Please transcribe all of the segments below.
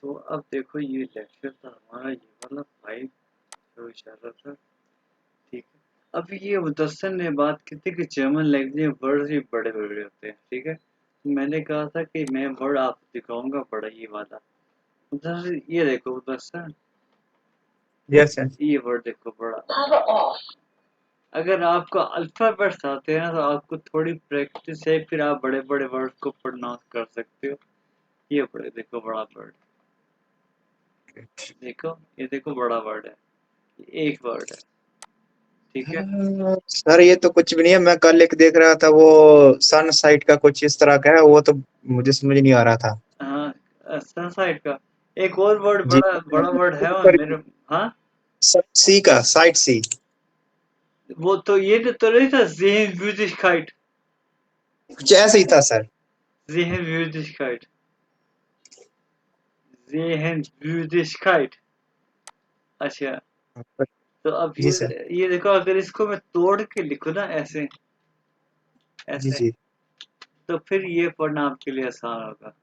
तो अब देखो ये लेक्चर था हमारा ये वाला 5 जो चल रहा था, ठीक है। अब ये मुदस्सर ने बात की थी कि जर्मन लैंग्वेज में वर्ड ही बड़े-बड़े होते हैं, ठीक है। मैंने कहा था कि मैं वर्ड आपको दिखाऊँगा बड़ा ये वाला। मुदस्सर ये देखो मुदस्सर, यस सर। ये वर्ड देखो बड़ा। अगर आपको अल्फ़ाबेट्स आते हैं ना तो आपको थोड़ी प्रैक्टिस है, फिर आप बड़े-बड़े वर्ड को प्रोनाउंस कर सकते हो। ये बड़े देखो बड़ा वर्ड, देखो ये देखो बड़ा वर्ड है, ये एक वर्ड है, ठीक है। सर ये तो कुछ भी नहीं है, मैं कल एक देख रहा था वो सन साइट का कुछ इस तरह का है, वो तो मुझे समझ नहीं आ रहा था। हाँ, सनसाइड का एक और वर्ड जी। बड़ा बड़ा वर्ड है और मेरे, हाँ सी का साइट सी। वो तो ये तो नहीं था Sehenswürdigkeit, कुछ ऐसे ही था सर। Sehenswürdigkeit, Sehenswürdigkeit। अच्छा, तो अब जी सर। ये देखो अगर इसको मैं तोड़ के लिखूँ ना ऐसे जी ऐसे, जी। तो फिर ये पढ़ना आपके लिए आसान होगा।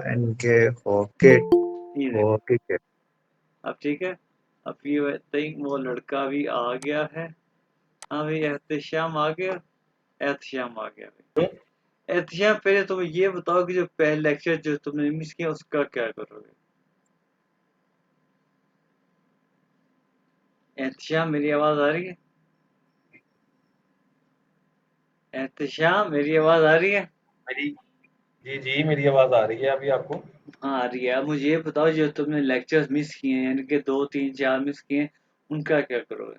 एंड के ओके। ये देखो, ओके। अब ठीक है। अब ये think वो लड़का भी आ गया है। हाँ भाई एहतशाम आ गया, एहतशाम आ गया भाई। एहतशाम पहले तुम ये बताओ कि जो पहले लेक्चर जो तुमने मिस किया उसका क्या करोगे। एहतशाम मेरी आवाज आ रही है? एहतशाम मेरी आवाज आ रही है? मेरी जी जी मेरी आवाज आ रही है अभी आपको? हाँ आ रही है। अब मुझे ये बताओ जो तुमने लेक्चर्स मिस किए हैं, यानी कि 2 3 4 मिस किए हैं, उनका क्या करोगे?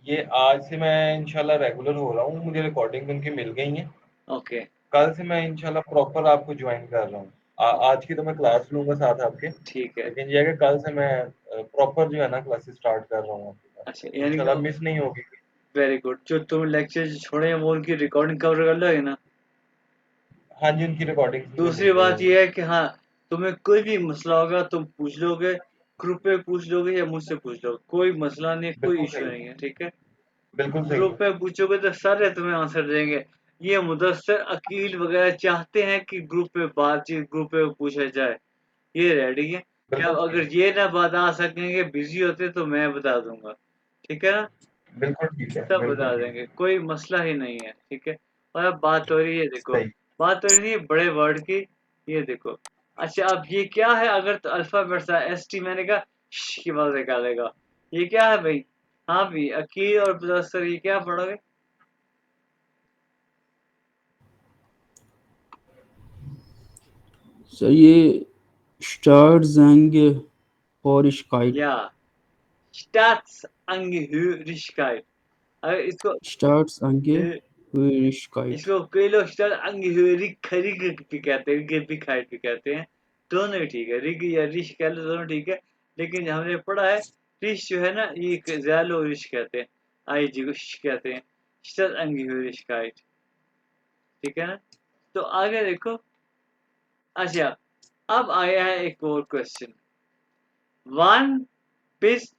ये आज से मैं इंशाल्लाह रेगुलर हो रहा हूँ, मुझे रिकॉर्डिंग उनकी मिल गई है। ओके, कल से मैं इंशाल्लाह प्रॉपर आपको ज्वाइन कर रहा हूँ। आज की तो मैं क्लास लूंगा साथ आपके, ठीक है। लेकिन ये है कि कल से मैं प्रॉपर जो है ना क्लासेस स्टार्ट कर रहा हूँ आपके पास, अच्छा तो यानी इंशाल्लाह कि मिस नहीं होगी। Very good. जो तुम लेक्चर छोड़े हैं वो उनकी रिकॉर्डिंग कवर कर लोगे ना? हाँ जी, उनकी रिकॉर्डिंग मुझे दूसरी मिल गई बात होंगी। ये है कि हाँ, तुम्हें कोई भी मसला होगा तुम पूछ लोगे, ग्रुप पे पूछ लोगे या मुझसे पूछ लोगे, कोई मसला नहीं है, कोई बिल्कुल इशू सही, नहीं है, ठीक है। बिल्कुल सही ग्रुप में पूछोगे तो सारे तुम्हें आंसर देंगे। ये मुदस्सिर अकील वगैरह चाहते हैं कि ग्रुप में बातचीत, ग्रुप में पूछा जाए, ये रेडी है। क्या बिल्कुल अगर ठीक ये ना बता सकेंगे, बिजी होते तो मैं बता दूंगा, ठीक है ना। बिल्कुल ठीक है, सब बिल्कुल बता ठीक देंगे, कोई मसला ही नहीं है, ठीक है। और अब बात हो रही है है। देखो, सही। बात हो रही है बड़े वर्ड की, ये देखो। अच्छा अब ये क्या है, अगर तो अल्फाबेट सा एस टी मैंने कहा की बात निकालेगा, ये क्या है भाई? हाँ भाई अकील और मुदस्सिर ये क्या पढ़ोगे? सर ये Staatsangehörigkeit या Staatsangehörigkeit, अगर इसको Staatsangehörigkeit इसको कई लोग Staatsangehörig खरीग भी कहते हैं, भी खाइट भी कहते हैं। दोनों ही ठीक है, रिग या रिश कह लो, दोनों ठीक है। लेकिन हमने पढ़ा है रिश जो है ना ये ज्यादा लोग रिश कहते हैं, आई जी को श कहते हैं। Staatsangehörigkeit, ठीक है ना। तो आगे देखो। अच्छा अब आया है एक और question. Wann bist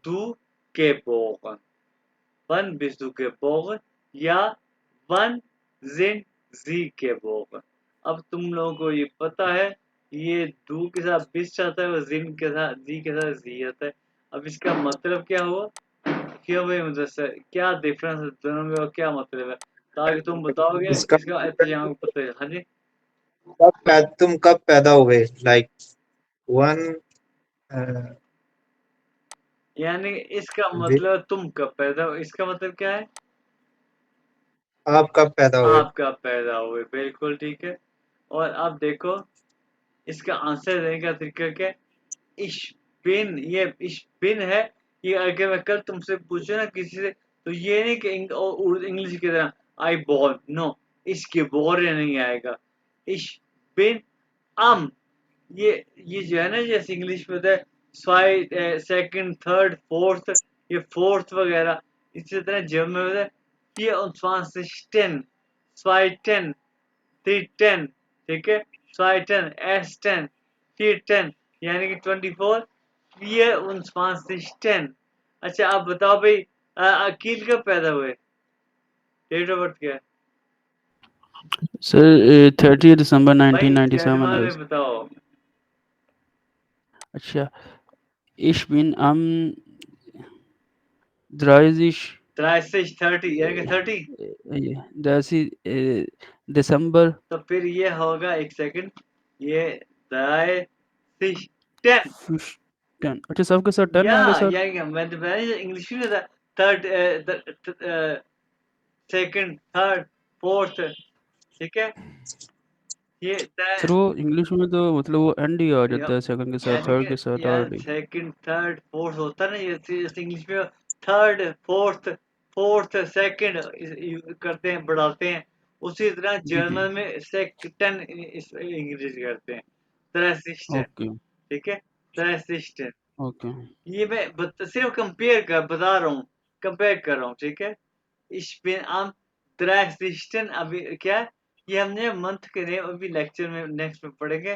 du geboren? Wann bist du geboren? या wann sind Sie geboren? अब तुम लोगों को ये पता है, ये डू के साथ बिस्ट आता है और जिन के साथ जी के साथ जी आता है। अब इसका मतलब क्या हुआ? क्यों भाई मुदस्सिर क्या डिफरेंस है दोनों में और क्या मतलब है? ताकि तुम बताओगे इसका इसका इंतजाम पता है। हाँ जी, तुम कब पैदा हुए, लाइक वन। यानी इसका मतलब तुम कब पैदा हो, इसका मतलब क्या है? आप कब पैदा हुए? आप कब पैदा हुए, बिल्कुल ठीक है। और अब देखो इसका आंसर देने का तरीका क्या है? इश्बिन, ये इश्बिन है। ये अगर मैं कल तुमसे पूछूं ना किसी से, तो ये नहीं कि इंग्लिश की तरह आई बॉर्न, नो, इसके बोरे नहीं आएगा। इश्बिन अम, ये जो है ना जैसे इंग्लिश में होता है सेकंड थर्ड फोर्थ, ये फोर्थ वगैरह, इसी तरह जर्मन में होता है 24 zweiten, 310, ठीक है। zweiten, ersten, 410, यानी कि 24, 24. अच्छा आप बताओ भाई, अकील कब पैदा हुए? डेट ऑफ बर्थ क्या है? सर 30 दिसंबर भाई 1997 कलमा है। में बताओ। अच्छा, ich bin am 30 30 यानी कि 30। 30 दिसंबर तो फिर ये होगा, एक सेकंड, ये 30 10। अच्छा, सबके साथ 10 या होंगे सर। या मैं तो इंग्लिश में था। थर्ड, सेकंड, थर्ड, फोर्थ, ठीक है। ये सर वो इंग्लिश में तो मतलब वो एंड ही आ जाता है सेकंड के साथ, यानी थर्ड कि के साथ यार ऑलरेडी। सेकंड, थर्ड, फोर्थ होता है ना, जैसे इंग्लिश में थर्ड, फोर्थ, फोर्थ, सेकंड करते हैं, बढ़ाते हैं। उसी तरह जी जी। जर्मन में सेकंड इंग्लिश करते हैं, त्रैसिस्टन, ओके ठीक है, त्रैसिस्टन। ओके। ये मैं सिर्फ बता रहा हूँ, कंपेयर कर रहा हूँ, ठीक है। स्पेन आम त्रैसिस्टन, अभी क्या है? ये हमने मंथ के नेम अभी लेक्चर में नेक्स्ट में पढ़ेंगे।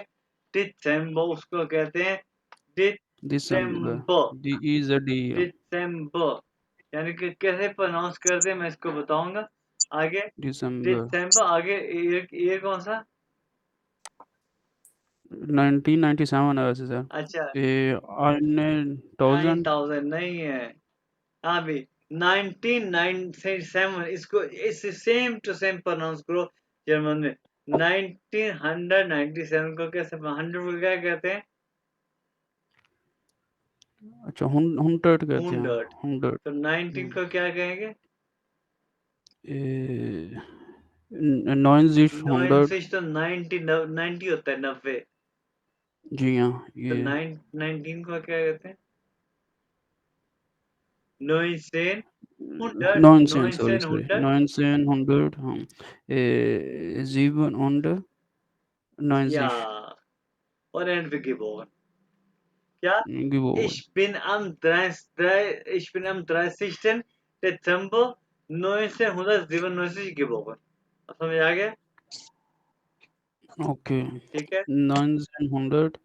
दिसंबर उसको कहते हैं, दिसंबर, दिसंबर, DEZD। दिसंबर, यानी कि कैसे प्रोनाउंस करते हैं मैं इसको बताऊंगा आगे। दिसंबर दिसंबर, आगे ईयर कौन सा? 1997 है वैसे सर। अच्छा, ये 1000। 9000 नहीं है। हाँ भी, 1997, इसको इस सेम टू सेम प्रोनाउंस करो जर्मन में। 1997 को कैसे, 100 को क्या कहते हैं? अच्छा, हुंडर्ड कहते हैं, 100। हुंडर्ड। तो 19 को क्या कहेंगे? 90 100। 90 तो 90 होता है, 90। जी हाँ, तो ये 19 को क्या कहते हैं? 19, 100, 19, सॉरी 19, सॉरी, 100। 19 100 हाँ। 97 Ja, और एंड पे geboren। क्या? geboren। Ich bin am 30. Dezember 1997 geboren। अब समझ आ गया? ओके। ठीक है। 1997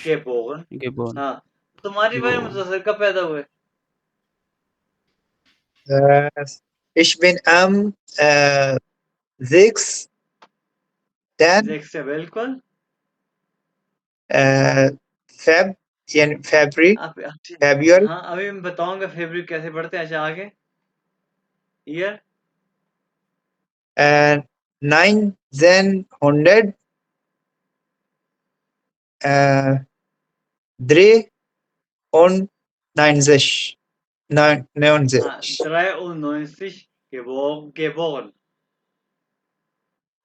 geboren। geboren हाँ, तुम्हारी बारे में geboren। तो सर कब पैदा हुए? Ich bin am 6. से बिल्कुल। Feb, यानी February, आप अच्छा, February, हाँ अभी मैं बताऊंगा फेब्रुअरी कैसे पढ़ते हैं। अच्छा, आगे ईयर। 1900 93 हाँ, 93 geboren।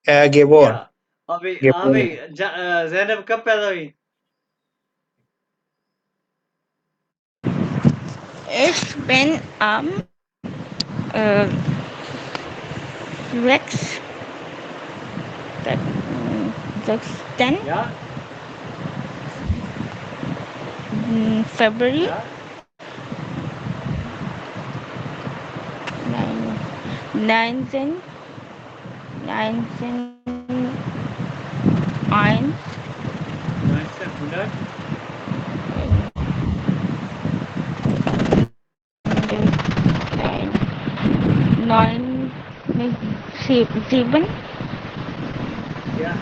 या geboren, अभी, हाँ भाई, geboren. जैनब कब पैदा हुई? Ich bin am 6. 6. या February या 19. 1900 9 7 क्या?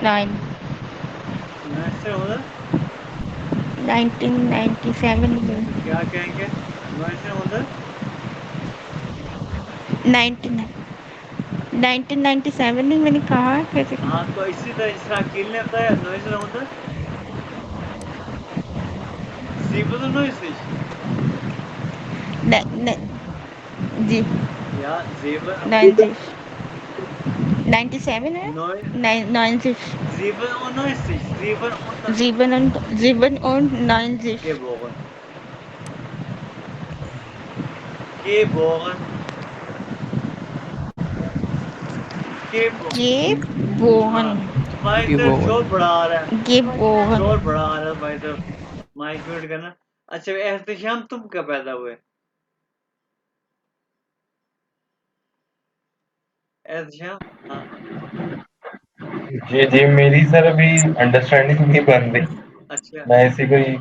9 1900 1997 में तो क्या कहेंगे? 1900 1997 में मैंने कहा कैसे? हाँ, तो इसी तरह जिस तरह अकील ने बताया 1900 97, न, न, जी या 90 97 है 90 7 und 90 geboren, geboren, geboren हाँ, भाई तरफ शोर geboren। बढ़ा आ रहा है, geboren शोर बढ़ा आ रहा है भाई तरफ, माइक म्यूट करना। अच्छा, एहतशाम तुम कब पैदा हुए? एहतशाम, हाँ। जी मेरी सर अभी अंडरस्टैंडिंग नहीं बन रही, अच्छा, मैं इसी को ही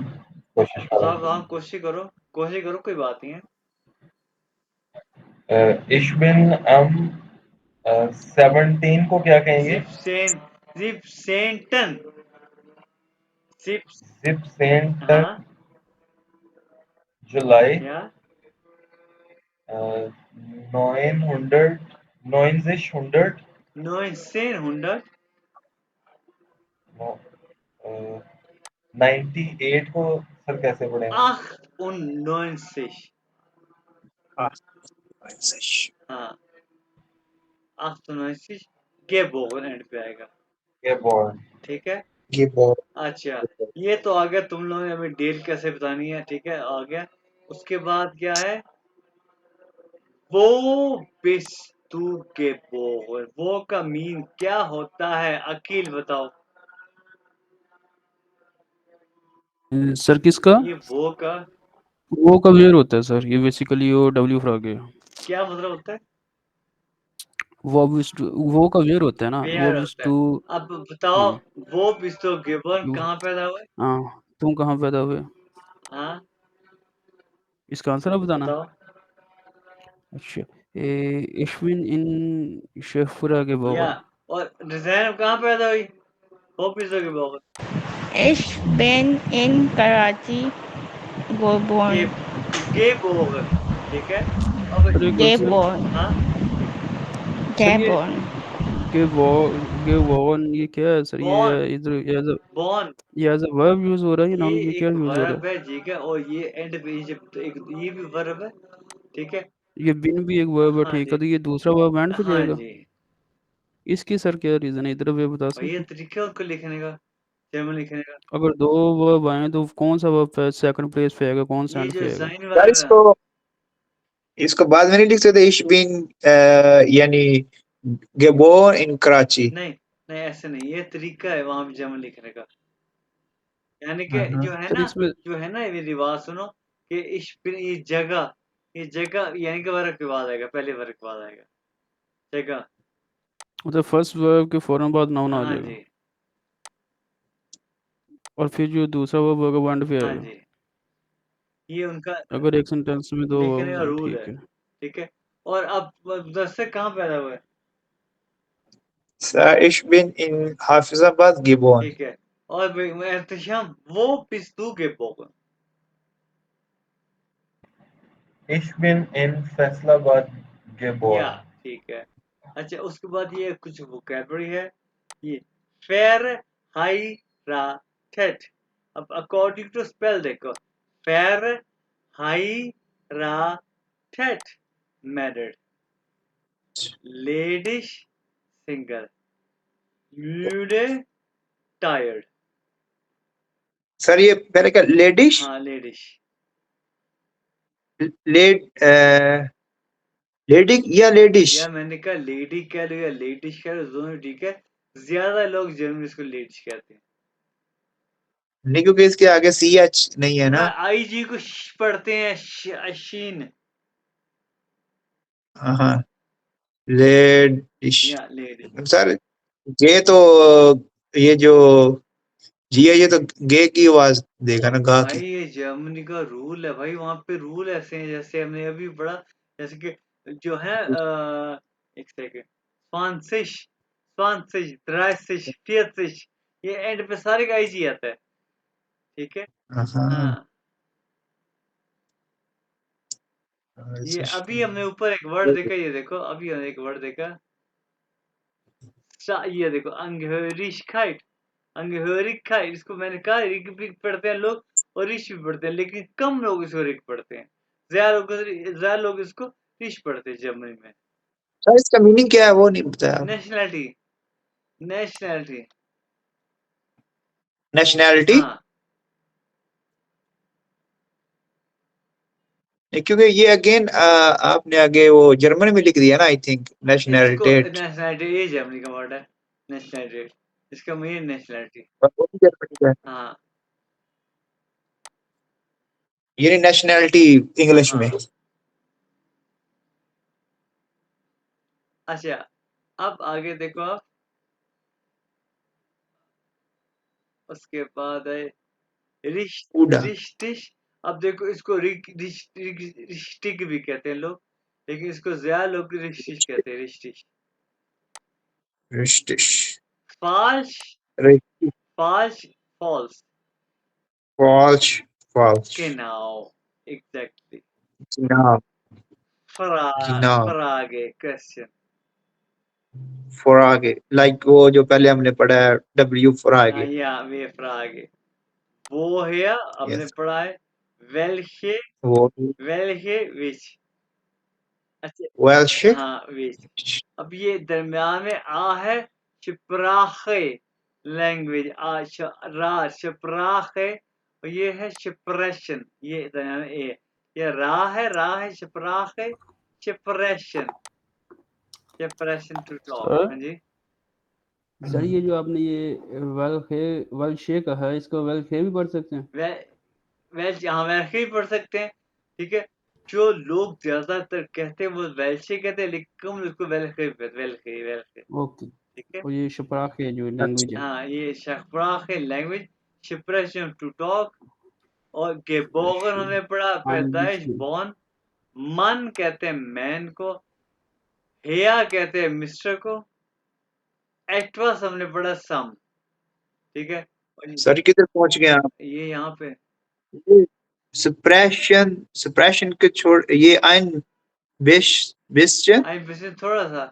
कोशिश कर तो रहा आप, हाँ, कोशिश करो, कोई बात नहीं है। हूँ। Ich bin am 17 को क्या कहेंगे? जिप्सेंटन जिप्स जिप्सेंटन हाँ जुलाई या 900 900 1900 98 को सर कैसे पढ़ेंगे? 98 हाँ, हाँ 98 गेबोगन एंड पे आएगा ये बॉर्ड ठीक है ये बहुत अच्छा ये तो आ गया तुम लोगों ने हमें डेल कैसे बतानी है ठीक है आ गया उसके बाद क्या है वो बिस्तु के बोगन वो का मीन क्या होता है अकील बताओ सर किसका ये वो का वेयर होता है सर, ये बेसिकली वो डब्ल्यू फ्रॉग है। क्या मतलब होता है वो का वेयर होता है ना, वो वेयर विश होता है टू। अब बताओ हाँ वो बिस्तु गिबन वो- कहाँ पैदा हुए हाँ, तुम कहाँ पैदा हुए? हाँ इसका आंसर आप बताना। बताओ अच्छा, इश्विन इन शेखपुरा के या बगल। और डिजाइन कहाँ पैदा हुई वो बिस्तु गिबन Ich bin in Karachi गे geboren. गे बोगन ठीक है अब सर एक बात सर, Geboren. हाँ सर ये Geboren. गे वो गे वॉन ये क्या है सर? बॉर्न ये इधर बॉर्न ये एज अ वर्ब यूज हो रहा है या नाउन? ये ये क्या एक यूज हो रहा वर्ब है ठीक है और ये एंड पे जब एक ये भी वर्ब है ठीक है है? ये बिन भी एक वर्ब है, हाँ ठीक जी है, तो ये दूसरा वर्ब एंड पे हाँ जाएगा। जी इसकी सर क्या रीजन है, इधर वे बता और ये सकते हैं? तरीका है उसको लिखने का जर्मन लिखने का अगर दो वर्ब आए तो कौन सा वर्ब सेकंड प्लेस पे आएगा, कौन सा ये एंड जो पे आएगा? साइन यार वर्ब है इसको इसको बाद में नहीं लिख सकते इश बिन यानी गेबोर्न इन कराची। नहीं नहीं ऐसे नहीं ये तरीका है वहां पे जर्मन लिखने का यानी कि हाँ सर इसमें जो है ना ये रिवाज सुनो कि ये जगह यानी कि वर्ग के बाद आएगा पहले वर्ग के बाद आएगा जगह मतलब फर्स्ट वर्ब के फौरन बाद नाउन आ हाँ जाएगा, जी और फिर जो दूसरा वर्ब होगा वो एंड पे हाँ आएगा। जी ये उनका अगर एक सेंटेंस में दो लिखने वर्ब्स का हैं, रूल है ठीक है। ठीक है और अब दस से कहाँ पैदा हुआ है सर इश बिन इन हाफिजाबाद गिबोर्न। ठीक है और एहतशाम वो पिस्तू के पोगन Ich bin in फैसलाबाद या geboren. ठीक है अच्छा उसके बाद ये कुछ वोकैबलरी है ये फेर हाई रा टेट अब अकॉर्डिंग टू स्पेल देखो फेर हाई रा टेट मैरिड लेडिश सिंगल म्यूडे टायर्ड सर ये पहले क्या लेडिश हाँ लेडिश लेड लेडी या लेडिश? या मैंने कहा लेडी कह लो या लेडिश कह लो दोनों ठीक है ज्यादा लोग जर्मनी इसको लेडिश कहते हैं नहीं क्योंकि इसके आगे सी एच नहीं है ना। आई जी को पढ़ते हैं शीन हाँ लेडिश। या लेडी सर ये तो ये जो जी है ये तो गे की आवाज देगा ना गा भाई की। ये जर्मनी का रूल है भाई वहां पे रूल ऐसे हैं जैसे हमने अभी पढ़ा जैसे कि जो है एक सेकंड स्वांसिश स्वांसिश ड्राइसिश फियसिश ये एंड पे सारे का आई आता है ठीक है हाँ हाँ ये अभी हमने ऊपर एक वर्ड देखा ये देखो अभी हमने एक वर्ड देखा ये देखो अंगहरिशखाइट अंगहरिकखाइट इसको मैंने कहा रिक भी पढ़ते हैं लोग और रिश भी पढ़ते हैं लेकिन कम लोग इसको रिक पढ़ते हैं ज्यादा लोग इसको रिश पढ़ते हैं जर्मनी में सर इसका मीनिंग क्या है वो नहीं बताया। Nationality nationality nationality? हाँ क्योंकि ये अगेन आपने आगे वो जर्मन में लिख दिया ना आई थिंक इसको नेशनैलिटेट। नेशनैलिटी ये जर्मनी का वर्ड है नेशनैलिटी इसका मीन नेशनैलिटी वो भी जर्मनी का है। हाँ ये नेशनैलिटी इंग्लिश में। हाँ अच्छा अब आगे देखो आप उसके बाद है रिश उड़ा। रिश्तिश अब देखो इसको रिश्तिक भी कहते हैं लोग लेकिन इसको ज्यादा लोग रिश्तिश कहते हैं रिश्तिश Richtig. falsch, Richtig. falsch, false. Falsch. Falsch. Genau, exactly. Genau. Genau. Frage, question. Frage. Like वो जो पहले हमने पढ़ा है W Frage. या वे फ्रागे वो है हमने Yes. पढ़ा है welche वो welche which अच्छा Welche. हाँ which अब ये दरम्यान में आ है Sprache लैंग्वेज आ रा Sprache और ये है Sprechen ये दरम्यान में ए ये रा है Sprache Sprechen to talk sir हाँ जी सर ये जो आपने ये वेल शे कहा है इसको वेल खे भी पढ़ सकते हैं वैसे ही पढ़ सकते हैं ठीक है जो लोग ज्यादातर कहते हैं वो वैसे कहते हैं लेकिन कम उसको वेलखे ओके ठीक है और ये शपराखे जो लैंग्वेज है हाँ ये शफ्राख लैंग्वेज शिप्रेशन टू टॉक और गेबोगन हमने पढ़ा पैदाइश Ambition. बॉर्न मन कहते हैं मैन को हेया कहते हैं मिस्टर को एक्टवास हमने पढ़ा सम ठीक है और सर किधर पहुंच गए आप? ये यहाँ पे सप्रेशन के छोड़ ये ein bisschen आई वैसे थोड़ा सा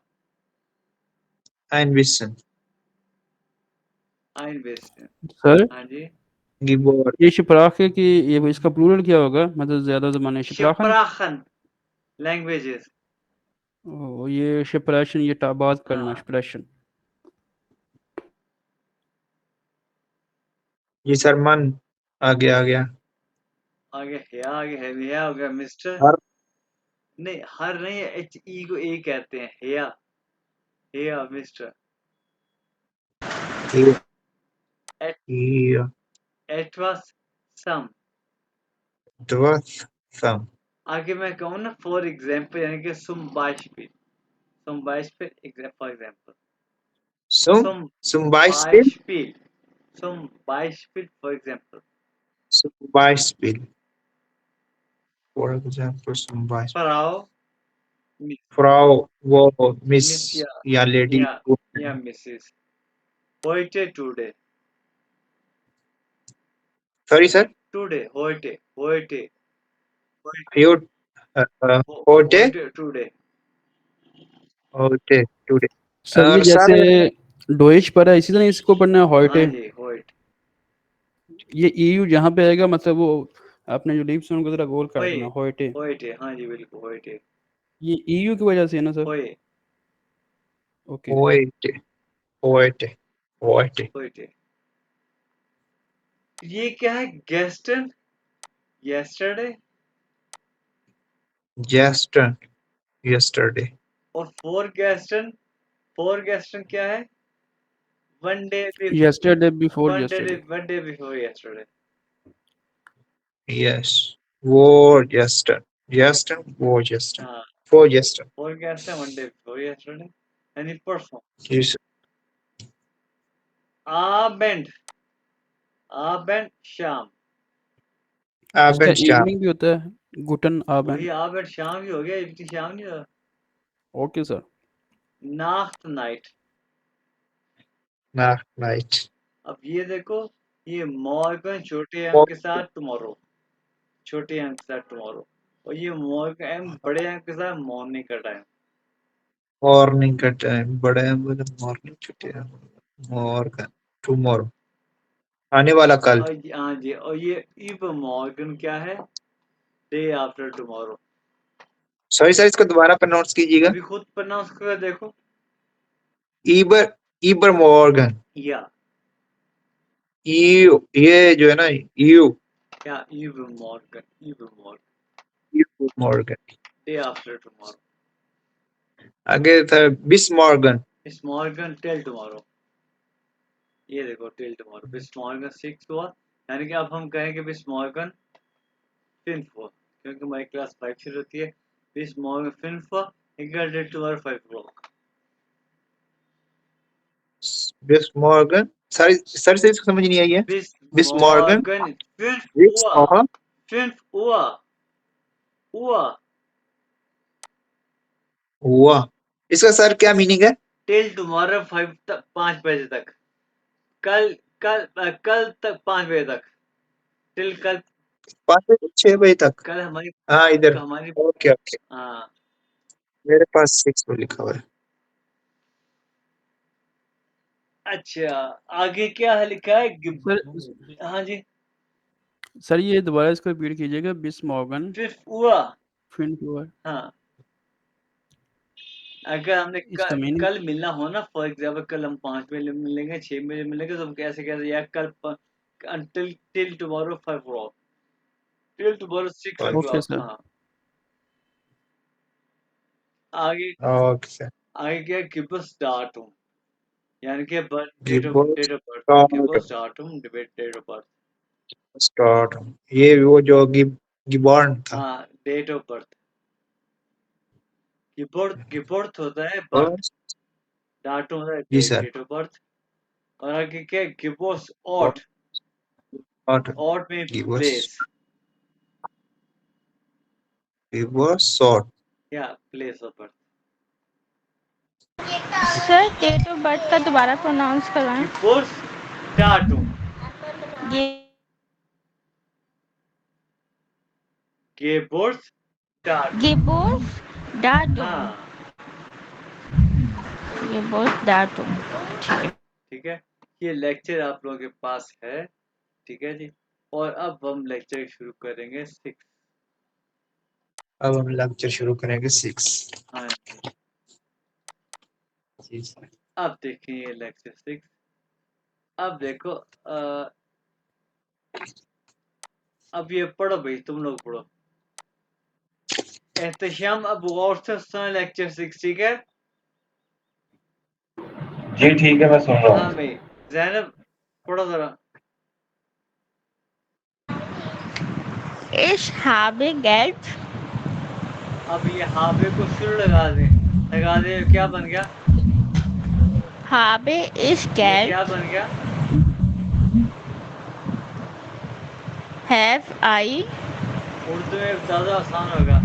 ein bisschen आई बेस्ट सर हाँ जी Geburt ये शपराखे की ये इसका प्लूरल क्या होगा मतलब ज्यादा जमाने शपराखन शिप्राखन लैंग्वेजेस ये शपरेशन ये बात करना हाँ शपरेशन ये सर मन आ गया आगे है हिया हो गया मिस्टर हर नहीं हर नहीं एच ई को ए कहते हैं हिया मिस्टर ये एट ये एट वाज सम द्वथ सम आगे मैं कहूँ ना फॉर एग्जांपल यानी कि सुम बाइशपिल फॉर एग्जांपल zum सुम Beispiel बाइशपिल for example zum Beispiel for example zum Beispiel फ्राउ मिस Frau वो मिस मिस या लेडी या मिसेस होइटे टुडे सॉरी सर होइटे ह्यूट होटे टुडे होटे टुडे सर ये और जैसे सर डोइच पढ़ा है इसी तरह इसको पढ़ना है हॉइटे हाँ जी होइट ये ईयू जहाँ पे आएगा मतलब वो आपने जो लीप सुन को जरा गोल कर होए देना हॉइटे होइटे हाँ जी बिल्कुल होइटे ये ईयू की वजह से है ना सर होए ओके होटे होटे होटे होइटे ये क्या है गेस्टन yesterday yesterday और फोर गेस्टन क्या है one day yesterday before yesterday before yesterday yes वो yesterday हाँ for yesterday फोर गेस्टन वन डे बिफोर yesterday यानी परसों yes आबेंड शाम इसका Abendstamm इवनिंग भी होता है गुटन आबेन वही आबेंड शाम ही हो गया इतनी शाम नहीं होगा ओके सर नाफ्ट नाइट nach night अब ये देखो ये मॉर्गन छोटे एम के साथ टुमारो छोटे एम के साथ टुमारो और ये मॉर्गन एम बड़े एम के साथ मॉर्निंग का टाइम morning का टाइम बड़ा है मतलब मॉर्निंग छुट्टी है मॉर्गन टुमारो आने वाला कल हाँ जी और ये इव मॉर्गन क्या है day after tomorrow sorry sir इसको दोबारा प्रोनाउंस कीजिएगा अभी खुद प्रोनाउंस कर देखो ईबर ईबर मॉर्गन या ये जो है ना यू क्या इव Morgan Morgan day after tomorrow आगे था बिस मॉर्गन इस मॉर्गन टिल टुमारो ये देखो टिल टुमारो बिस मॉर्गन 6 हुआ यानी कि अब हम कहेंगे बिस मॉर्गन 5 हुआ क्योंकि हमारी क्लास 5 शुरू होती है बिस मॉर्गन 5 हुआ इक्वल टू टुमारो 5 o'clock बिस मॉर्गन सर से इसको समझ नहीं आई है बिस मॉर्गन 5 हुआ हुआ इसका सर क्या मीनिंग है टिल टुमारो 5 बजे तक, कल कल तक 5 बजे तक, टिल कल 5 बजे 6 बजे तक। कल हमारी हाँ इधर। हमारी ओके ओके, हाँ मेरे पास 6 में लिखा हुआ है। अच्छा आगे क्या है लिखा है सर हाँ जी सर ये दोबारा इसको रिपीट कीजिएगा। बिस मॉर्गन फिफ्थ हुआ फिनकुआ, हाँ अगर हमने इसका मीनिंग कल मिलना हो ना, फॉर एग्जाम्पल कल हम 5 बजे मिलेंगे, 6 बजे मिलेंगे, तो हम कैसे कैसे या कल until till tomorrow 5 o'clock, till tomorrow 6 okay okay o'clock sir. हाँ आगे सर। आगे क्या गिबस डाटम, यानी कि बर्थ डेट ऑफ गिबोर्ड बर्थ, गिबस डाटम डेट ऑफ बर्थ, स्टार्ट, ये वो जो गिबॉर्न था। हाँ डेट ऑफ बर्थ, गिबोर्थ होता है और बर्थ, डाटम होता है जी सर। डेट ऑफ बर्थ, और आगे क्या गिबोस ऑट, और ऑट में गिबोर्स प्लेस गिबोर्स शॉर्ट। या place of birth, sir date of birth का दोबारा प्रोनाउंस करवाएं। गिबोस डाटम, ये गिबोर्स डाटम गिबोस डाटुम, हाँ गिबोस डाटुम। ठीक है, ये लेक्चर आप लोगों के पास है, ठीक है जी, और अब हम लेक्चर शुरू करेंगे 6 अब हम लेक्चर शुरू करेंगे 6। हाँ जी जी सर। अब देखें ये लेक्चर 6, अब देखो अब ये पढ़ो भाई, तुम लोग पढ़ो एहतशाम, अब गौर से सुना लेक्चर 6, ठीक है जी ठीक है, मैं सुन रहा हाँ हूँ। भाई जैनब पढ़ो जरा, Ich habe Geld, अब ये हावे को शुरू लगा दे, क्या बन गया, habe ich ये Geld, क्या बन गया, have I, उर्दू में ज्यादा आसान होगा,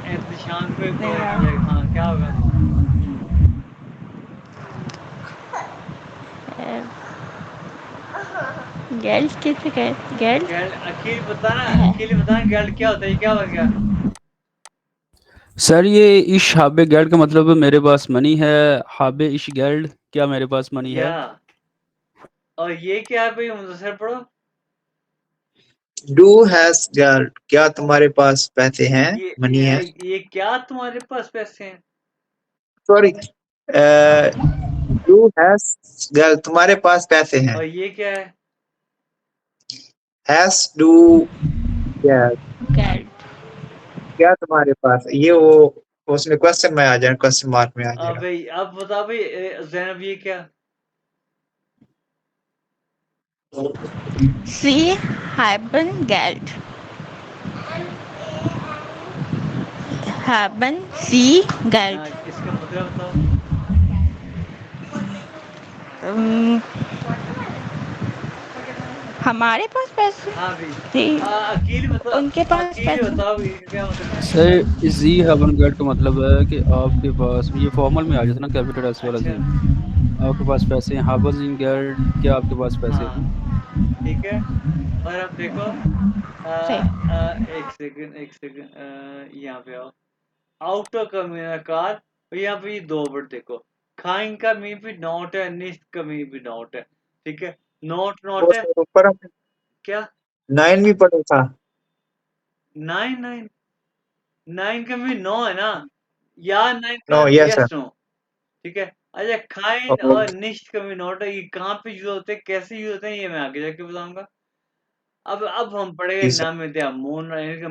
एहतशाम पे गौर किया, हाँ क्या होगा, Geld किसे कहते Geld गैल अकील बताना गैल क्या होता है, ये क्या बन गया, सर ये इश हाबे गेल्ड का मतलब मेरे पास मनी है। हाबे इश गेल्ड, क्या मेरे पास मनी है? या और ये क्या है भाई, मुदस्सिर पढ़ो, डू हैज गर्ल, क्या तुम्हारे पास पैसे हैं, मनी है। ये क्या तुम्हारे पास पैसे हैं, सॉरी, डू हैज गर्ल, तुम्हारे पास पैसे हैं। और ये क्या है, हैज डू, क्या Geld क्या तुम्हारे पास, ये वो उसमें क्वेश्चन में आ जाए, क्वेश्चन मार्क में आ अब जाएगा। भाई अब बता भाई जैनब ये क्या, Sie haben Geld, haben Sie Geld, हाँ इसका मतलब बताओ, um, हमारे पास पैसे हाँ भाई थी, अकील बताओ, उनके पास अकील पैसे बताओ इसका क्या मतलब है, सर जी हैवन गेल्ड का मतलब है कि आपके पास, ये फॉर्मल में आ जाता है ना, कैपिटल एस वाला अच्छा जी। आपके पास पैसे हैं, हाबज इन गेल्ड, क्या आपके पास पैसे हाँ हैं? ठीक है, और अब देखो सही एक सेकंड यहाँ पे आओ, आउटर का मीन कार, और यहाँ पे ये 2 वर्ड देखो, खाइन का मीन भी नॉट है, निस्ट का मीन भी नॉट है, ठीक है, नॉट वो है सर ऊपर हमने क्या, 9 भी पढ़ा था। 9 9 का मीन 9 है ना, या 9 का no yes yes sir. No, ठीक है, अच्छा खाइन और निश्ट का मीन नॉट है, ये कहाँ पे यूज होते हैं, कैसे यूज होते हैं, ये मैं आगे जाके बताऊंगा, अब हम पढ़ेंगे जी सर। नाम मोन, यानी कि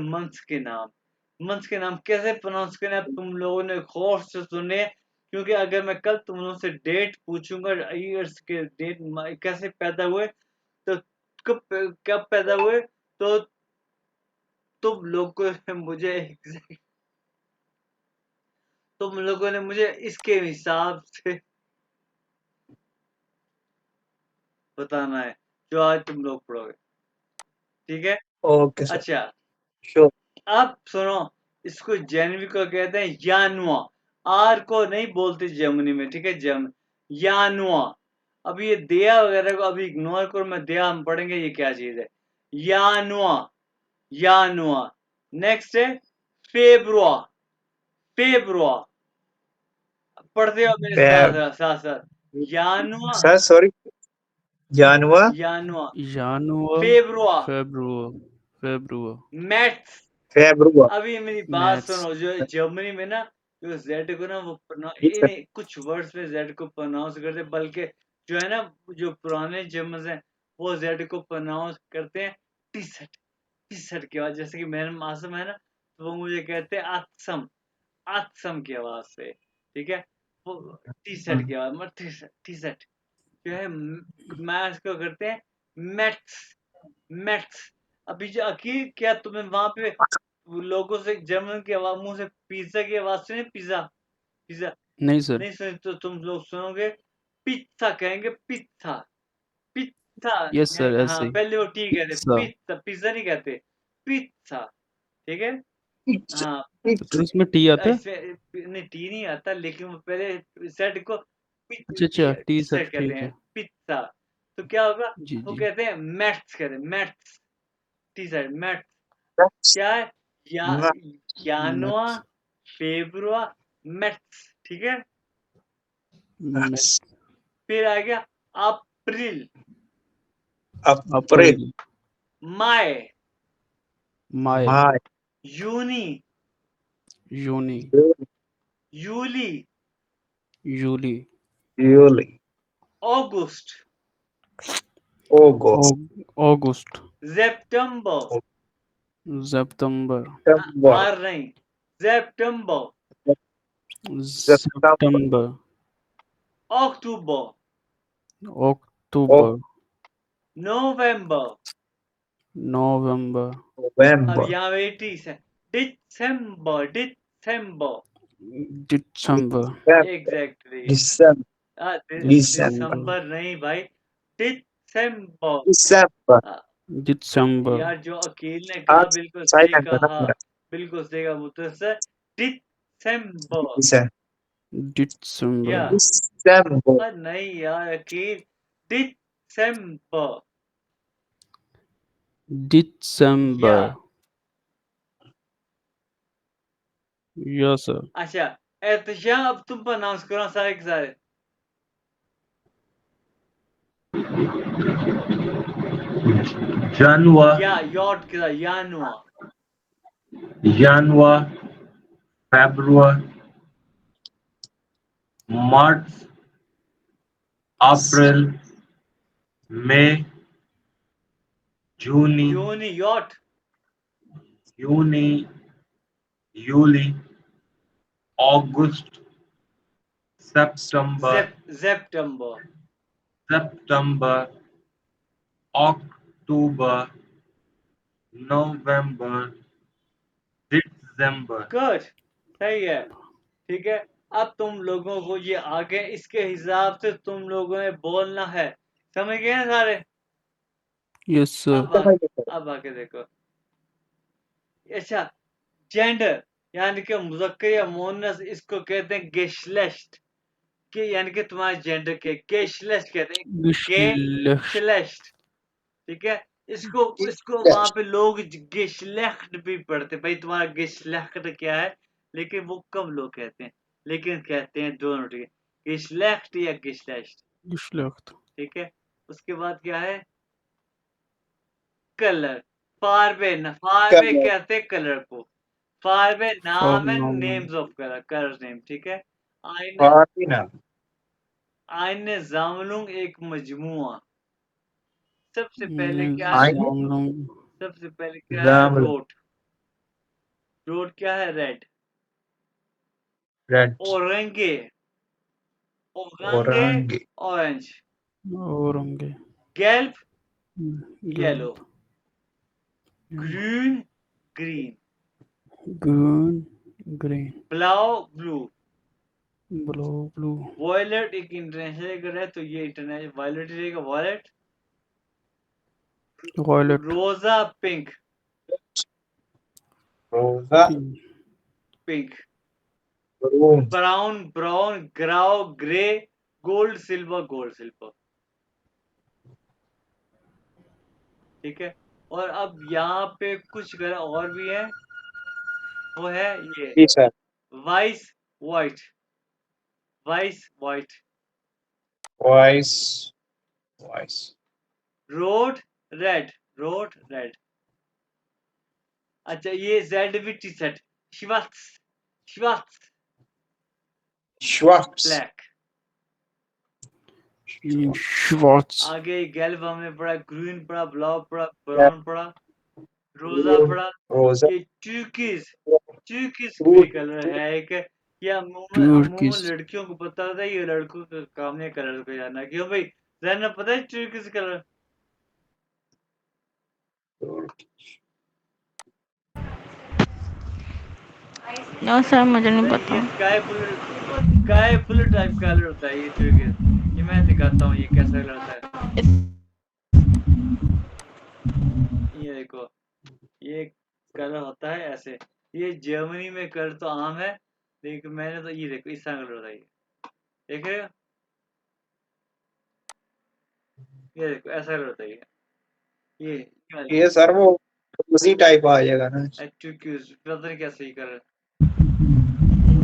मंथ्स के नाम कैसे प्रोनाउंस करना है, तुम लोगों ने गौर से सुने, क्योंकि अगर मैं कल तुम लोगों से डेट पूछूंगा, ईयर्स के डेट कैसे पैदा हुए, तो कब पैदा हुए, तो तुम लोगों ने मुझे इसके हिसाब से बताना है, जो आज तुम लोग पढ़ोगे, ठीक है, ओके सर। अच्छा श्योर। अब सुनो, इसको जनवरी को कहते हैं यानुआ। आर को नहीं बोलते जर्मनी में, ठीक है, यानुआ। अब ये दिया वगैरह को अभी इग्नोर करो, मैं दिया हम पढ़ेंगे ये क्या चीज है। यानुआ, यानुआ। नेक्स्ट है फेब्रुआ, फेब्रुआ। पढ़ते हो मेरे साथ साथ साथ। यानुआ, सर सॉरी, जानवा, यानुआ, January, फेब्रुआ, February, February, मैथ्स। फेब्रुआ, अभी मेरी बात March, सुनो, जो जर्मनी में ना जो जेड को ना वो कुछ वर्ड्स में जेड को प्रोनाउंस करते हैं, बल्कि जो है ना जो पुराने जर्मन हैं वो जेड को प्रोनाउंस करते हैं टी शर्ट, टी शर्ट की आवाज। जैसे कि मेरा मासूम है ना, तो वो मुझे कहते हैं आत्सम, आत्सम की आवाज से, ठीक है। वो टी शर्ट की आवाज, मतलब टी शर्ट जो है मैं इसको करते हैं मैथ्स, मैथ्स। अभी जो अकील, क्या तुम्हें वहां पे वो लोगों से जर्मन की आवाज, मुंह से पिज्जा की आवाज सुनी? पिज्जा, पिज्जा नहीं सर, नहीं सुनी तो तुम लोग सुनोगे पिज्जा, कहेंगे पिज्जा, पिज्जा। यस सर, हाँ, ऐसे ही पहले वो टी कहते, पिज्जा। पिज्जा, पिज्जा नहीं कहते, पिज्जा, ठीक है। हाँ, तो इसमें टी आता है? इसमें नहीं, टी नहीं आता, लेकिन वो पहले सेट को अच्छा अच्छा, टी टी सर, सेट कहते ठीक हैं, है। पिज्जा। तो क्या होगा, जी वो जी। कहते हैं मैथ्स, कहते हैं मैथ्स, टी सेट मैथ्स। क्या है, या यानुआ, मैथ्स, फेब्रुआ, मैथ्स, ठीक है। मैथ्स, फिर आ गया अप्रैल, अप्रैल, मई, मई, मई, जूनी, जूनी, जूली, जूली, जुलाई, अगस्त, अगस्त, अगस्त, सितंबर, सितंबर, सितंबर, आर नहीं, सितंबर, सितंबर, सितंबर, अक्टूबर, अक्टूबर, नवंबर। नवंबर, अब नवंबर, यहाँ वेटीज है, दिसंबर, दिसंबर, दिसंबर, एग्जैक्टली। दिसंबर, दिसंबर, दिसंबर, दिसंबर नहीं भाई, दिसंबर। दिसंबर। दिसंबर, यार जो अकील ने कहा आज बिल्कुल सही साइलेंट है ना कहा, मेरा, बिल्कुल सही कहा मुतसर, दिसंबर। दिसंबर, या दिसंबर, दिसंबर, नहीं यार अकील, दिसंबर। या दिसंबर, यस सर। अच्छा, एहतशाम, अब तुम प्रोनाउंस करो सारे के सारे। January, या यॉट के साथ, यानुआ, January, February, March, April, May, June, यूनी, यॉट, June, July, August, September, सेप्टेम्बर। September, October, November, December. Good, सही है, ठीक है। अब तुम लोगों को ये आगे इसके हिसाब से तुम लोगों ने बोलना है, समझ गए ना सारे? Yes sir. अब आके देखो। अच्छा, जेंडर यानी कि मुज़क्कर या मुअन्नस, इसको कहते हैं गेशलेस्ट, कि यानी कि तुम्हारे जेंडर के गेशलेस्ट कहते हैं, Geschlecht, गेशलेस्ट, ठीक है। इसको इसको वहां पे लोग गेशलेख्ट भी पढ़ते, भाई तुम्हारा गेशलेख्ट क्या है, लेकिन वो कम लोग कहते हैं, लेकिन कहते हैं दोनों, ठीक है, गेशलेख्ट या गेशलेस्ट, Geschlecht, ठीक है। उसके बाद क्या है, कलर, फारबे कलर, कहते हैं कलर को, फारबे नाम है, Vornamen, names of colour, colour name, ठीक है। आइने, फातिना, आइने जामलुंग एक मजमुआ। सबसे पहले क्या है, आइने, Sammlung, सबसे पहले क्या है, जामल, रोड, रोड क्या है, रेड, रेड, औरंगे, औरंगे, ओरंगे, ऑरेंज, Orange, गैल्प, yellow, Gelb, green, green, Grün, Green, ब्लाउ, ब्लू, Blau, Blue, वॉयलेट एक इंटरनेशनल अगर है तो ये इंटरनेशनल वॉयलेट रहेगा, वॉयलेट। Violet, रोजा, पिंक, रोजा, Pink, pink, maroon, brown brown, ग्राउ ग्रे, गोल्ड सिल्वर। ठीक है, और अब यहाँ पे कुछ कलर और भी है, वो है ये जी सर, वाइस वाइट, वाइस वाइट, voice, voice, रोड रेड। अच्छा ये जेड भी टी शर्ट, श्वार्ट्स श्वार्ट्स Schwarz, ब्लैक। Schwarz. आगे गैल्व हमने पढ़ा, ग्रीन पढ़ा, ब्लू पढ़ा, ब्राउन पढ़ा, रोजा पढ़ा। rosa, ये टर्किश ग्रे blue, कलर है एक, या Turkish. लड़कियों को पता होता है, ये लड़कों का काम है कलर को जानना। क्यों भाई, जानना पता है टर्किश कलर? नो सर, मुझे नहीं नहीं, पता। ये स्काई ब्लू टाइप का कलर होता है ये टर्किश। ये मैं दिखाता हूँ ये कैसा कलर होता है। ये देखो, ये कलर होता है ऐसे। ये जर्मनी में कलर तो आम है, लेकिन मैंने तो ये देखो इस तरह कलर होता है ये, देख रहे हो? ये देखो ऐसा कलर होता है ये वाला ये सर वो उसी टाइप आ जाएगा ना। टर्किश, पता नहीं कैसे ही colour.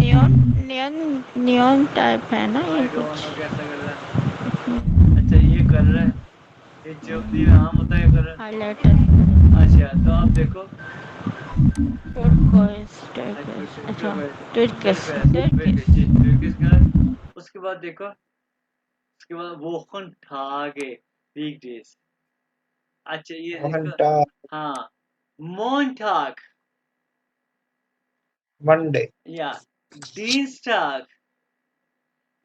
Neon neon neon type है ना ये आई डोंट कुछ। नो कैसा कलर है। अच्छा ये कलर है, ये जर्मनी में आम होता है कलर। हाइलाइटर अच्छा तो आप देखो, टर्कोइज अच्छा टर्किश टर्किश कलर। उसके बाद देखो, उसके बाद वोखन ठागे वीकडेज। अच्छा ये देखो, घंटा, हाँ मोन्टाग मंडे, या डीनस्टाग।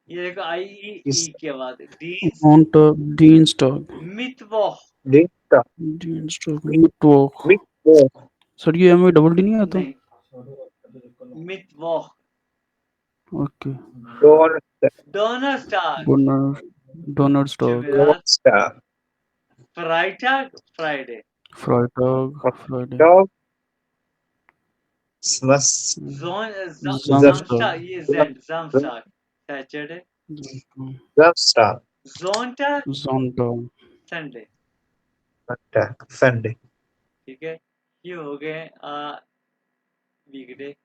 ये देखो आई ई इस के बाद डीन्स, Montag, Dienstag. मितवॉch दिन Dienstag, Mittwoch. मिट सर ये में डबल डी नहीं आता? नहीं, मितवॉch, ओके. डोर डोनरस्टाग Donner, Donnerstag, जुमेरात, स्टार फ्राइटाग फ्राइडे, Freitag, Friday. डॉग स्मस Samstag, जामस्टाग, ये जेड जामस्टाग सैटरडे, स्टार जोंटाग Sonntag. संडे। संडे ठीक है, ये हो गए वीकडे।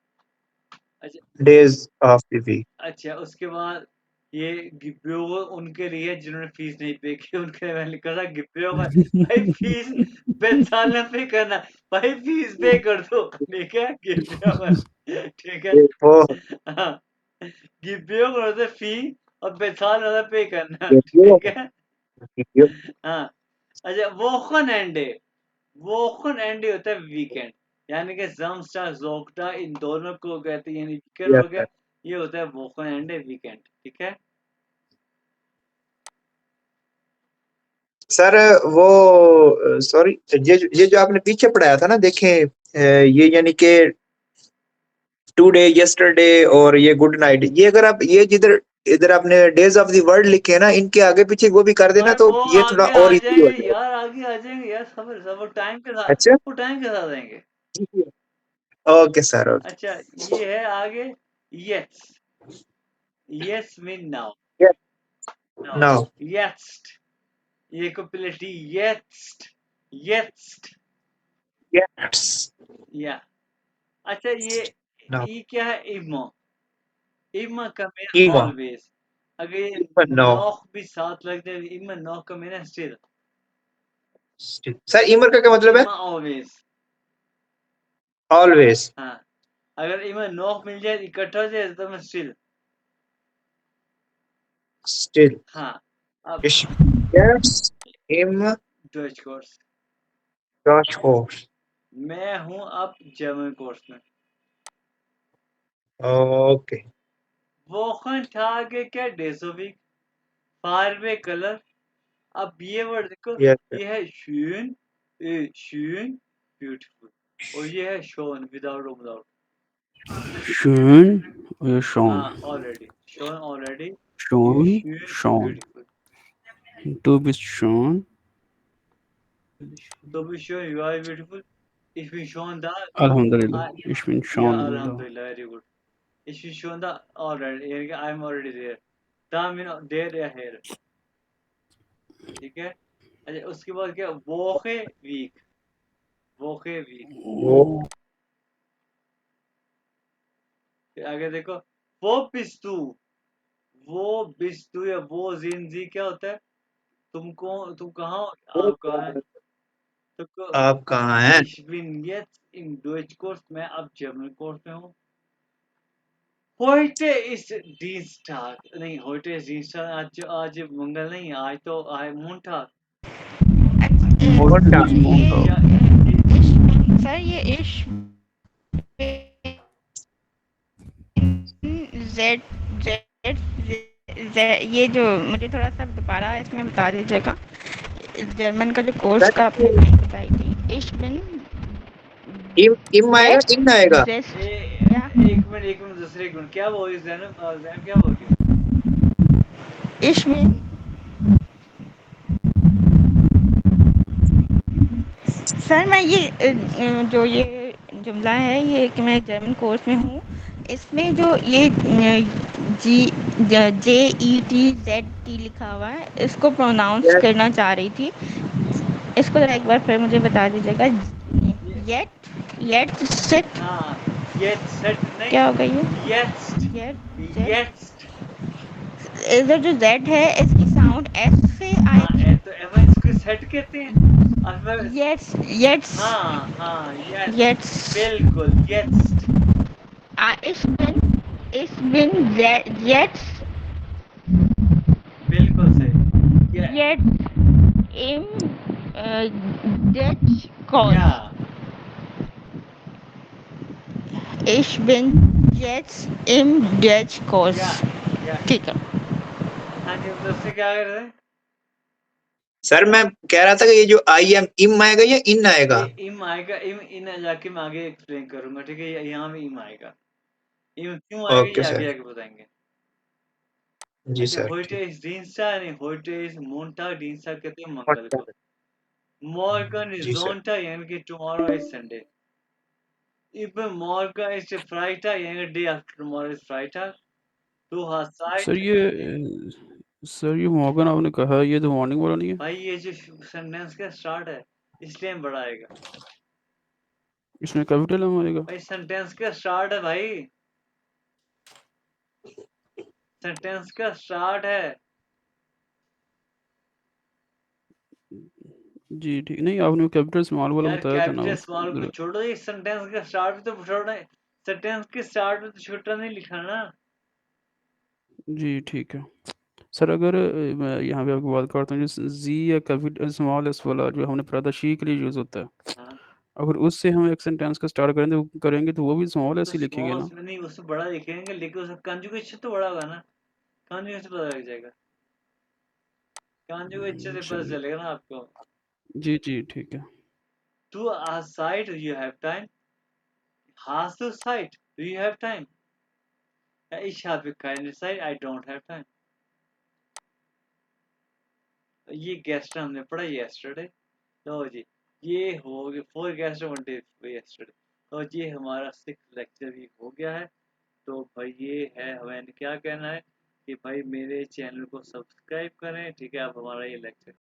अच्छा डेज ऑफ द वीक। अच्छा, उसके बाद ये गिब्यो उनके लिए जिन्होंने फीस नहीं पे की, उनके लिए मैंने लिखा था गिब्यो का भाई फीस साल पे करना, भाई फीस पे कर दो, ठीक है गिब्यो का, ठीक है। वो हाँ, गिब्यो को होता फी और बेसाल होता पे करना, वीडियो ठीक है। वीडियो हाँ अच्छा, वोखन एंडे होता है वीकेंड, यानी कि जमस्टा जोक्टा इन दोनों को कहते हैं, यानी वीकेंड हो गया, ये होता है वोखन एंडे वीकेंड, ठीक है। सर वो सॉरी, ये जो आपने पीछे पढ़ाया था ना, देखें ये यानी कि टुडे, यस्टरडे और ये गुड नाइट, ये अगर आप ये जिधर इधर आपने डेज ऑफ द वर्ल्ड लिखे हैं ना, इनके आगे पीछे वो भी कर देना पर तो वो ये थोड़ा आगे आ और इजी हो जाएंगे जाएगा। यार, आगे आ जाएंगे यार, सबर सबर, टाइम के साथ, अच्छा, वो टाइम के साथ आएंगे। Okay sir, okay. अच्छा ये है आगे, यस, यस मीन नाउ, नाउ नाउ यस्ट, ये को पहले टी, यस्ट यस्ट, यस या। अच्छा ये नाउ ई क्या है, इमो, इमा का मीन ईमा ऑलवेज, अगर ये नाउ नॉक भी साथ लग जाए, इमा नॉक का मीन स्टिल, सर ईमर का क्या मतलब है? इमा ऑलवेज। ऑलवेज, हाँ, अगर इमा नॉक मिल जाए इकट्ठा हो जाए तो मैं स्टिल। स्टिल, हाँ अब यस इम डच कोर्स, डॉच कोर्स, मैं हूँ अब जर्मन कोर्स में। ओके, वोखन ठागे क्या डेज ऑफ वीक, फारवे कलर। अब ये वर्ड देखो, यस ये है शून, शून ब्यूटीफुल, और ये है शोन विदाउट विदाउट। Schön, Sean. हाँ ऑलरेडी शोन, ऑलरेडी ये Sean, शून Sean. Beautiful. Du bist Sean. तो भी शोन you are beautiful, Ich bin schon da. Alhamdulillah. I, Ich bin yeah, schon da. Alhamdulillah, very good. Ich bin schon da already. यानी कि I'm already there. Da bin there या here. ठीक है? अच्छा उसके बाद क्या Woche week. Woche week. वो फिर आगे देखो वो bist du. वो bist du या वो जिंदगी क्या होता है? तुम कहाँ हो? आप कहाँ हैं? तो आप कहाँ हैं? Ich bin jetzt im Deutschkurs. मैं अब जर्मन कोर्स में हूँ. Heute ist Dienstag. नहीं, heute ist Dienstag. आज मंगल नहीं, आज तो आज Montag. मोटा Heute ist Montag. क्या सर ये इश जेड जेड ये जो मुझे थोड़ा सा दोबारा इसमें बता दीजिएगा जर्मन का जो कोर्स का आपने बताई थी इश बिन इम आएगा इन आएगा जेस्ट या एक मिनट दूसरे एक मिनट क्या बोल जैनब क्या बोल रही इश बिन सर मैं ये जो ये जुमला है ये कि मैं जर्मन कोर्स में हूँ इसमें जो ये जी JETZT लिखा हुआ है इसको प्रोनाउंस करना चाह रही थी इसको जरा एक बार फिर मुझे बता दीजिएगा येट येट सेट हाँ jetzt नहीं क्या हो गई है jetzt येट jetzt इधर जो जेड है इसकी साउंड एस से हाँ आएगी तो एम इसको सेट कहते हैं और मैं येट्स येट्स हाँ yes येट्स बिल्कुल jetzt ich bin jetzt बिल्कुल सही jetzt im Deutschkurs. या Ich bin jetzt im Deutschkurs. या ठीक है हाँ जी दूसरे क्या कर रहे थे सर मैं कह रहा था कि ये जो आई एम इम आएगा या इन आएगा ये इम आएगा इम इन जाके मैं आगे एक्सप्लेन करूंगा ठीक है यहाँ में इम आएगा इम क्यों आएगा ओके ये आगे सर आगे बताएंगे जी अच्छा सर heute ist Dienstag नहीं heute ist Montag Dienstag कहते हैं मंगल को morgen ist जी सर Sonntag यानी कि tomorrow is Sunday if morgen is Freitag यानी कि day after tomorrow is Freitag du hast Zeit sir ये मॉर्गन आपने कहा ये तो मॉर्निंग वाला नहीं है भाई ये जो सेंटेंस का स्टार्ट है इसलिए बड़ा आएगा इसमें कैपिटल में आएगा भाई सेंटेंस का स्टार्ट है भाई सेंटेंस का स्टार्ट है जी ठीक नहीं आपने कैपिटल स्मॉल वाला यार बताया था ना कैपिटल स्मॉल को उधर। छोड़ो ये सेंटेंस का स्टार्ट भी तो छोड़ना है सेंटेंस के स्टार्ट में तो छोटा नहीं लिखा ना जी ठीक है सर अगर मैं यहाँ पे आपको बात करता हूँ जो जी या कैपिटल स्मॉल एस वाला जो हमने पढ़ा था शी के लिए यूज़ होता है हाँ अगर उससे हम एक सेंटेंस का स्टार्ट करेंगे तो वो भी स्मॉल तो एस ही लिखेंगे स्मॉल ना में नहीं उससे बड़ा लिखेंगे लेकिन उसका कंजुगेशन तो बड़ा होगा ना कंजुगेशन पता लग जाएगा कंजुगेशन से पता चलिए चलेगा ना आपको जी जी ठीक है टू आ साइट you have time hast du Zeit do you have time ja, ich habe keine Zeit I don't have time ये गेस्ट हमने पढ़ा yesterday लो जी ये हो गया 4 गेस्ट 1 डे yesterday तो ये हमारा 6th लेक्चर भी हो गया है तो भाई ये है हमें क्या कहना है कि भाई मेरे चैनल को सब्सक्राइब करें ठीक है आप हमारा ये लेक्चर